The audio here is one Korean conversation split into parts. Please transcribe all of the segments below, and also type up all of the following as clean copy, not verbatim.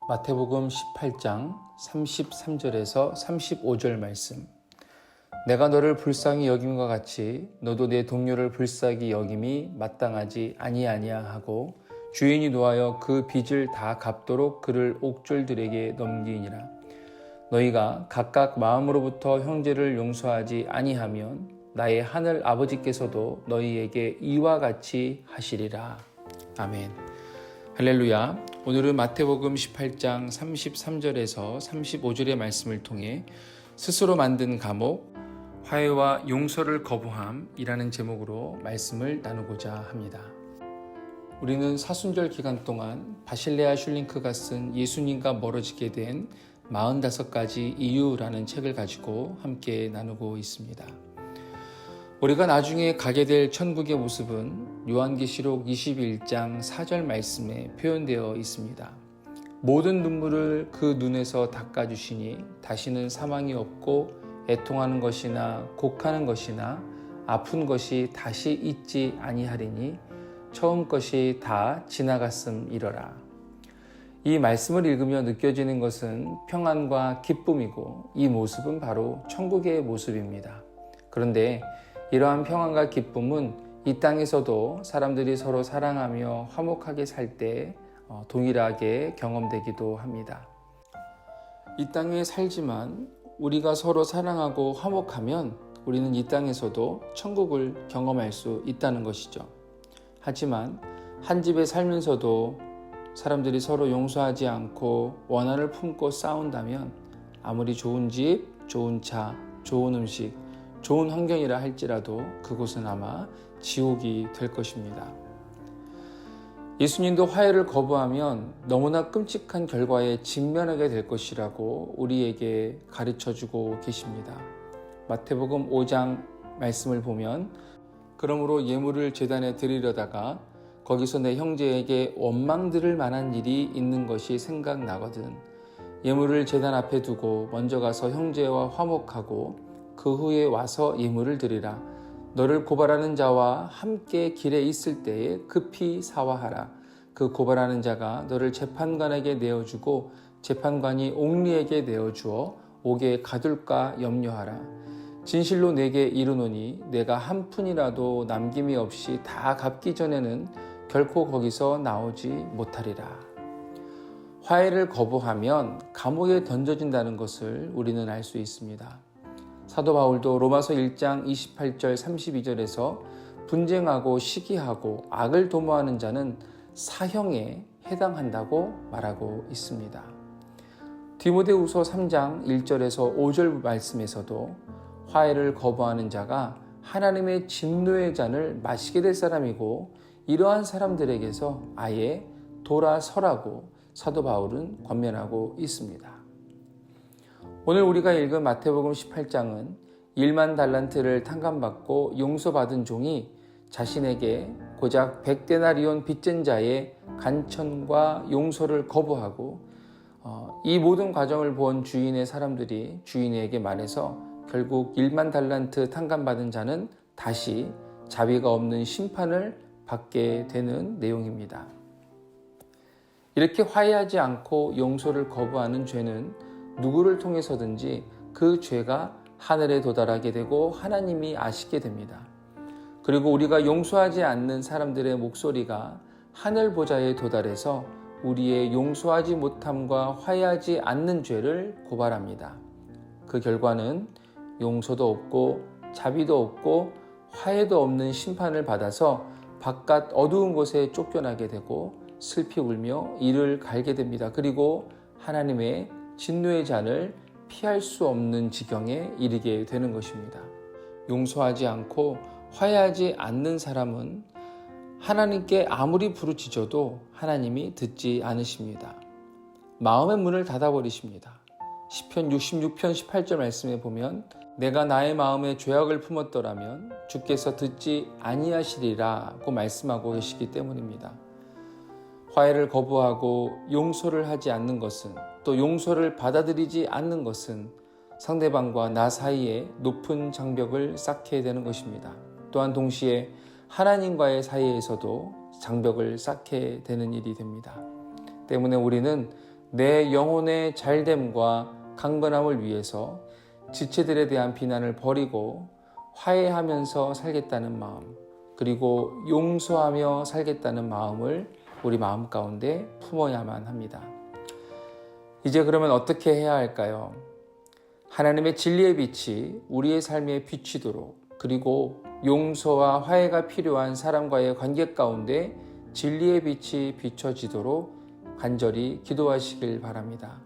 마태복음 18장 33절에서 35절 말씀. 내가 너를 불쌍히 여김과 같이 너도 내 동료를 불쌍히 여김이 마땅하지 아니하냐 하고 주인이 노하여 그 빚을 다 갚도록 그를 옥졸들에게 넘기니라. 너희가 각각 마음으로부터 형제를 용서하지 아니하면 나의 하늘 아버지께서도 너희에게 이와 같이 하시리라. 아멘. 할렐루야. 오늘은 마태복음 18장 33절에서 35절의 말씀을 통해 스스로 만든 감옥, 화해와 용서를 거부함이라는 제목으로 말씀을 나누고자 합니다. 우리는 사순절 기간 동안 바실레아 슐링크가 쓴 예수님과 멀어지게 된 45가지 이유라는 책을 가지고 함께 나누고 있습니다. 우리가 나중에 가게 될 천국의 모습은 요한계시록 21장 4절 말씀에 표현되어 있습니다. 모든 눈물을 그 눈에서 닦아주시니 다시는 사망이 없고 애통하는 것이나 곡하는 것이나 아픈 것이 다시 있지 아니하리니 처음 것이 다 지나갔음이러라. 이 말씀을 읽으며 느껴지는 것은 평안과 기쁨이고 이 모습은 바로 천국의 모습입니다. 그런데 이러한 평안과 기쁨은 이 땅에서도 사람들이 서로 사랑하며 화목하게 살 때 동일하게 경험되기도 합니다. 이 땅에 살지만 우리가 서로 사랑하고 화목하면 우리는 이 땅에서도 천국을 경험할 수 있다는 것이죠. 하지만 한 집에 살면서도 사람들이 서로 용서하지 않고 원한을 품고 싸운다면 아무리 좋은 집, 좋은 차, 좋은 음식, 좋은 환경이라 할지라도 그곳은 아마 지옥이 될 것입니다. 예수님도 화해를 거부하면 너무나 끔찍한 결과에 직면하게 될 것이라고 우리에게 가르쳐주고 계십니다. 마태복음 5장 말씀을 보면 그러므로 예물을 제단에 드리려다가 거기서 내 형제에게 원망 들을 만한 일이 있는 것이 생각나거든 예물을 제단 앞에 두고 먼저 가서 형제와 화목하고 그 후에 와서 예물을 드리라. 너를 고발하는 자와 함께 길에 있을 때에 급히 사화하라. 그 고발하는 자가 너를 재판관에게 내어주고 재판관이 옥리에게 내어주어 옥에 가둘까 염려하라. 진실로 내게 이르노니 내가 한 푼이라도 남김이 없이 다 갚기 전에는 결코 거기서 나오지 못하리라. 화해를 거부하면 감옥에 던져진다는 것을 우리는 알 수 있습니다. 사도 바울도 로마서 1장 28절 32절에서 분쟁하고 시기하고 악을 도모하는 자는 사형에 해당한다고 말하고 있습니다. 디모데후서 3장 1절에서 5절 말씀에서도 화해를 거부하는 자가 하나님의 진노의 잔을 마시게 될 사람이고 이러한 사람들에게서 아예 돌아서라고 사도 바울은 권면하고 있습니다. 오늘 우리가 읽은 마태복음 18장은 1만 달란트를 탕감받고 용서받은 종이 자신에게 고작 100데나리온 빚진 자의 간천과 용서를 거부하고 이 모든 과정을 본 주인의 사람들이 주인에게 말해서 결국 1만 달란트 탕감받은 자는 다시 자비가 없는 심판을 받게 되는 내용입니다. 이렇게 화해하지 않고 용서를 거부하는 죄는 누구를 통해서든지 그 죄가 하늘에 도달하게 되고 하나님이 아시게 됩니다. 그리고 우리가 용서하지 않는 사람들의 목소리가 하늘 보좌에 도달해서 우리의 용서하지 못함과 화해하지 않는 죄를 고발합니다. 그 결과는 용서도 없고 자비도 없고 화해도 없는 심판을 받아서 바깥 어두운 곳에 쫓겨나게 되고 슬피 울며 이를 갈게 됩니다. 그리고 하나님의 진노의 잔을 피할 수 없는 지경에 이르게 되는 것입니다. 용서하지 않고 화해하지 않는 사람은 하나님께 아무리 부르짖어도 하나님이 듣지 않으십니다. 마음의 문을 닫아버리십니다. 시편 66편 18절 말씀에 보면 내가 나의 마음에 죄악을 품었더라면 주께서 듣지 아니하시리라고 말씀하고 계시기 때문입니다. 화해를 거부하고 용서를 하지 않는 것은 또 용서를 받아들이지 않는 것은 상대방과 나 사이에 높은 장벽을 쌓게 되는 것입니다. 또한 동시에 하나님과의 사이에서도 장벽을 쌓게 되는 일이 됩니다. 때문에 우리는 내 영혼의 잘됨과 강건함을 위해서 지체들에 대한 비난을 버리고 화해하면서 살겠다는 마음, 그리고 용서하며 살겠다는 마음을 우리 마음 가운데 품어야만 합니다. 이제 그러면 어떻게 해야 할까요? 하나님의 진리의 빛이 우리의 삶에 비치도록, 그리고 용서와 화해가 필요한 사람과의 관계 가운데 진리의 빛이 비춰지도록 간절히 기도하시길 바랍니다.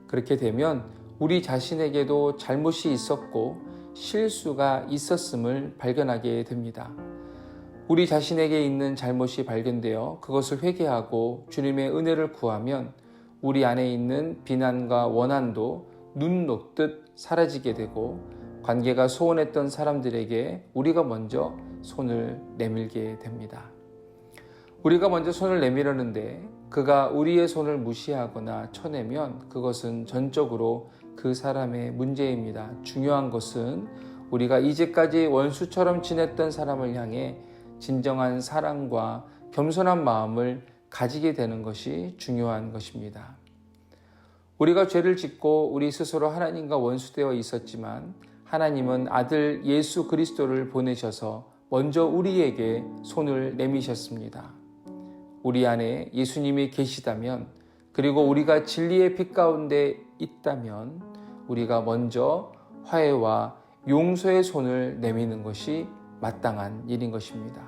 그렇게 되면 우리 자신에게도 잘못이 있었고 실수가 있었음을 발견하게 됩니다. 우리 자신에게 있는 잘못이 발견되어 그것을 회개하고 주님의 은혜를 구하면 우리 안에 있는 비난과 원한도 눈 녹듯 사라지게 되고 관계가 소원했던 사람들에게 우리가 먼저 손을 내밀게 됩니다. 우리가 먼저 손을 내밀었는데 그가 우리의 손을 무시하거나 쳐내면 그것은 전적으로 그 사람의 문제입니다. 중요한 것은 우리가 이제까지 원수처럼 지냈던 사람을 향해 진정한 사랑과 겸손한 마음을 가지게 되는 것이 중요한 것입니다. 우리가 죄를 짓고 우리 스스로 하나님과 원수되어 있었지만 하나님은 아들 예수 그리스도를 보내셔서 먼저 우리에게 손을 내미셨습니다. 우리 안에 예수님이 계시다면, 그리고 우리가 진리의 빛 가운데 있다면 우리가 먼저 화해와 용서의 손을 내미는 것이 마땅한 일인 것입니다.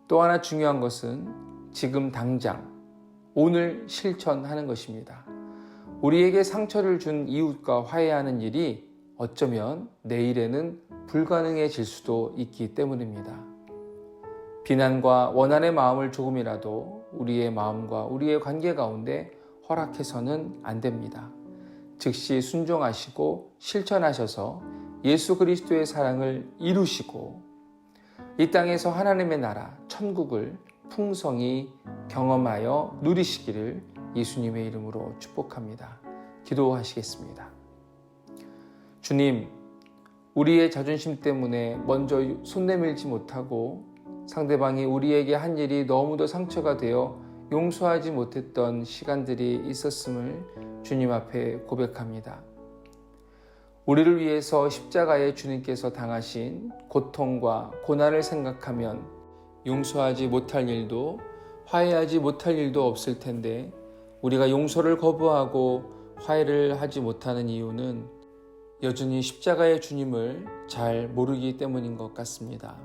또 하나 중요한 것은 지금 당장 오늘 실천하는 것입니다. 우리에게 상처를 준 이웃과 화해하는 일이 어쩌면 내일에는 불가능해질 수도 있기 때문입니다. 비난과 원한의 마음을 조금이라도 우리의 마음과 우리의 관계 가운데 허락해서는 안 됩니다. 즉시 순종하시고 실천하셔서 예수 그리스도의 사랑을 이루시고 이 땅에서 하나님의 나라, 천국을 풍성히 경험하여 누리시기를 예수님의 이름으로 축복합니다. 기도하시겠습니다. 주님, 우리의 자존심 때문에 먼저 손 내밀지 못하고 상대방이 우리에게 한 일이 너무도 상처가 되어 용서하지 못했던 시간들이 있었음을 주님 앞에 고백합니다. 우리를 위해서 십자가에 주님께서 당하신 고통과 고난을 생각하면 용서하지 못할 일도 화해하지 못할 일도 없을 텐데 우리가 용서를 거부하고 화해를 하지 못하는 이유는 여전히 십자가의 주님을 잘 모르기 때문인 것 같습니다.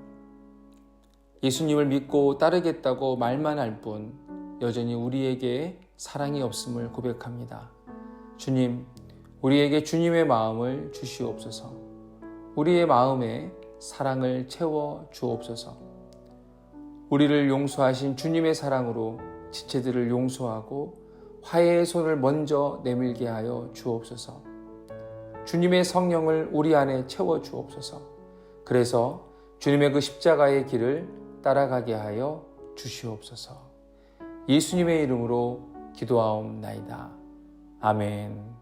예수님을 믿고 따르겠다고 말만 할 뿐 여전히 우리에게 사랑이 없음을 고백합니다. 주님, 우리에게 주님의 마음을 주시옵소서. 우리의 마음에 사랑을 채워 주옵소서. 우리를 용서하신 주님의 사랑으로 지체들을 용서하고 화해의 손을 먼저 내밀게 하여 주옵소서. 주님의 성령을 우리 안에 채워 주옵소서. 그래서 주님의 그 십자가의 길을 따라가게 하여 주시옵소서. 예수님의 이름으로 기도하옵나이다. 아멘.